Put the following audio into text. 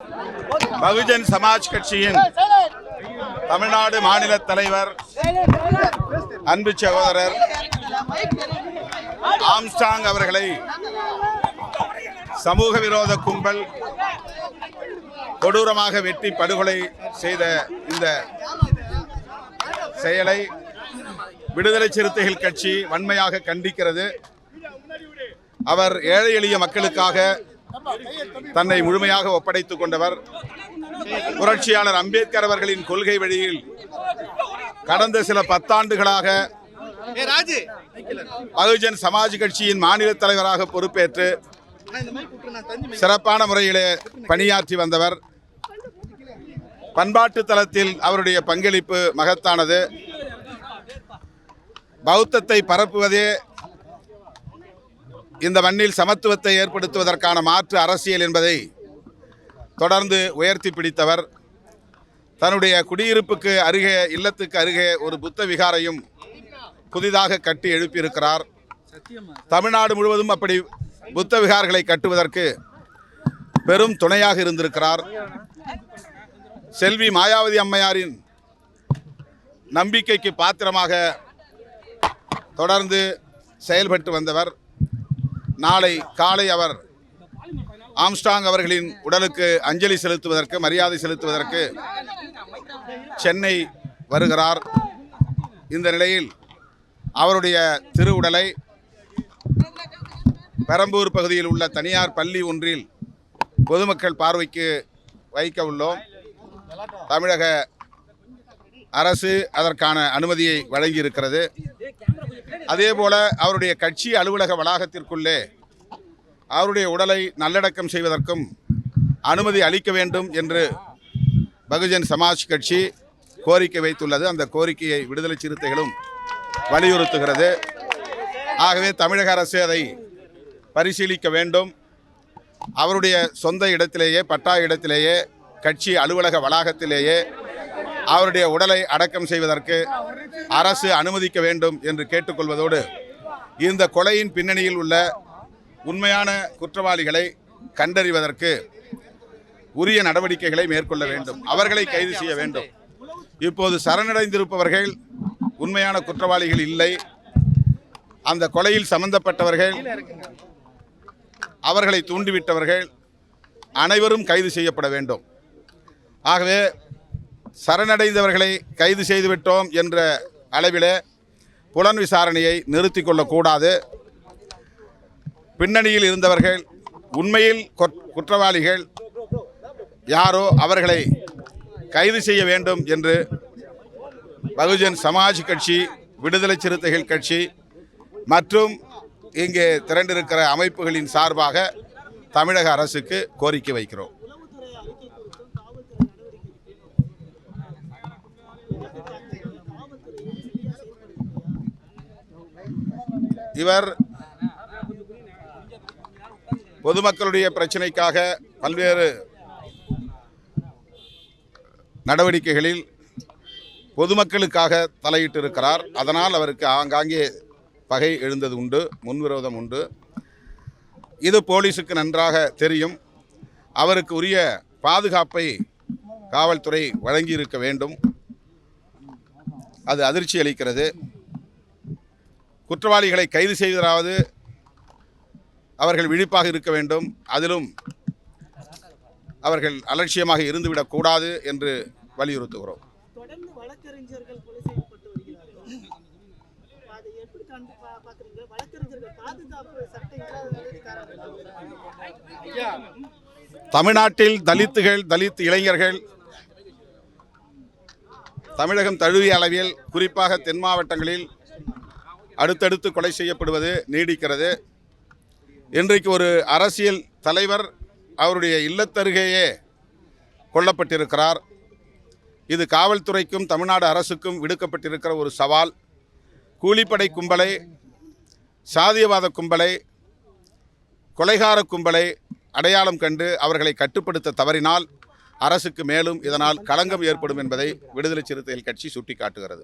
பகுஜன் சமாஜ் கட்சியின் தமிழ்நாடு மாநில தலைவர் அன்பு சகோதரர் ஆம்ஸ்ட்ராங் அவர்களை சமூக விரோத கும்பல் கொடூரமாக வெட்டி படுகொலை செய்த இந்த செயலை விடுதலை சிறுத்தைகள் கட்சி வன்மையாக கண்டிக்கிறது. அவர் ஏழை எளிய மக்களுக்காக தன்னை முழுமையாக ஒப்படைத்துக் கொண்டவர். புரட்சியாளர் அம்பேத்கர் அவர்களின் கொள்கை வழியில் கடந்த சில பத்தாண்டுகளாக பகுஜன் சமாஜ் கட்சியின் மாநில தலைவராக பொறுப்பேற்று சிறப்பான முறையிலே பணியாற்றி வந்தவர். பண்பாட்டு தளத்தில் அவருடைய பங்களிப்பு மகத்தானது. பௌத்தத்தை பரப்புவதே இந்த மண்ணில் சமத்துவத்தை ஏற்படுத்துவதற்கான மாற்று அரசியல் என்பதை தொடர்ந்து உயர்த்தி பிடித்தவர். தன்னுடைய குடியிருப்புக்கு அருகே, இல்லத்துக்கு அருகே ஒரு புத்த விகாரையும் புதிதாக கட்டி எழுப்பியிருக்கிறார். தமிழ்நாடு முழுவதும் அப்படி புத்த விகாரங்களை கட்டுவதற்கு பெரும் துணையாக இருந்திருக்கிறார். செல்வி மாயாவதி அம்மையாரின் நம்பிக்கைக்கு பாத்திரமாக தொடர்ந்து செயல்பட்டு வந்தவர். நாளை காலை அவர் ஆம்ஸ்ட்ராங் அவர்களின் உடலுக்கு அஞ்சலி செலுத்துவதற்கு, மரியாதை செலுத்துவதற்கு சென்னை வருகிறார். இந்த நிலையில் அவருடைய திரு உடலை பெரம்பூர் பகுதியில் உள்ள தனியார் பள்ளி ஒன்றில் பொதுமக்கள் பார்வைக்கு வைக்க உள்ளோம். தமிழக அரசு அதற்கான அனுமதியை வழங்கியிருக்கிறது. அதேபோல அவருடைய கட்சி அலுவலக வளாகத்திற்குள்ளே அவருடைய உடலை நல்லடக்கம் செய்வதற்கும் அனுமதி அளிக்க வேண்டும் என்று பகுஜன் சமாஜ் கட்சி கோரிக்கை வைத்துள்ளது. அந்த கோரிக்கையை விடுதலை சிறுத்தைகளும் வலியுறுத்துகிறது. ஆகவே தமிழக அரசு அதை பரிசீலிக்க வேண்டும். அவருடைய சொந்த இடத்திலேயே, பட்டா இடத்திலேயே, கட்சி அலுவலக வளாகத்திலேயே அவருடைய உடலை அடக்கம் செய்வதற்கு அரசு அனுமதிக்க வேண்டும் என்று கேட்டுக்கொள்வதோடு, இந்த கொலையின் பின்னணியில் உள்ள உண்மையான குற்றவாளிகளை கண்டறிவதற்கு உரிய நடவடிக்கைகளை மேற்கொள்ள வேண்டும். அவர்களை கைது செய்ய வேண்டும். இப்போது சரணடைந்திருப்பவர்கள் உண்மையான குற்றவாளிகள் இல்லை. அந்த கொலையில் சம்பந்தப்பட்டவர்கள், அவர்களை தூண்டிவிட்டவர்கள் அனைவரும் கைது செய்யப்பட வேண்டும். ஆகவே சரணடைந்தவர்களை கைது செய்துவிட்டோம் என்ற அளவிலே புலன் விசாரணையை நிறுத்தி கொள்ளக்கூடாது. பின்னணியில் இருந்தவர்கள், உண்மையில் குற்றவாளிகள் யாரோ அவர்களை கைது செய்ய வேண்டும் என்று பகுஜன் சமாஜ் கட்சி, விடுதலை சிறுத்தைகள் கட்சி மற்றும் இங்கே திரண்டிருக்கிற அமைப்புகளின் சார்பாக தமிழக அரசுக்கு கோரிக்கை வைக்கிறோம். இவர் பொதுமக்களுடைய பிரச்சனைக்காக பல்வேறு நடவடிக்கைகளில் பொதுமக்களுக்காக தலையிட்டிருக்கிறார். அதனால் அவருக்கு ஆங்காங்கே பகை எழுந்தது உண்டு, முன்விரோதம் உண்டு. இது போலீஸுக்கு நன்றாக தெரியும். அவருக்கு உரிய பாதுகாப்பை காவல்துறை வழங்கியிருக்க வேண்டும். அது அதிர்ச்சி அளிக்கிறது. குற்றவாளிகளை கைது செய்வதாவது அவர்கள் விழிப்பாக இருக்க வேண்டும். அதிலும் அவர்கள் அலட்சியமாக இருந்துவிடக்கூடாது என்று வலியுறுத்துகிறோம். தமிழ்நாட்டில் தலித்துகள், தலித் இளைஞர்கள் தமிழகம் தழுவிய அளவில், குறிப்பாக தென் மாவட்டங்களில் அடுத்தடுத்து கொலை செய்யப்படுவது நீடிக்கிறது. இன்றைக்கு ஒரு அரசியல் தலைவர் அவருடைய இல்லத்தருகேயே கொல்லப்பட்டிருக்கிறார். இது காவல்துறைக்கும் தமிழ்நாடு அரசுக்கும் விடுக்கப்பட்டிருக்கிற ஒரு சவால். கூலிப்படை கும்பலை, சாதியவாத கும்பலை, கொலைகார கும்பலை அடையாளம் கண்டு அவர்களை கட்டுப்படுத்த தவறினால் அரசுக்கு மேலும் இதனால் களங்கம் ஏற்படும் என்பதை விடுதலை சிறுத்தைகள் கட்சி சுட்டிக்காட்டுகிறது.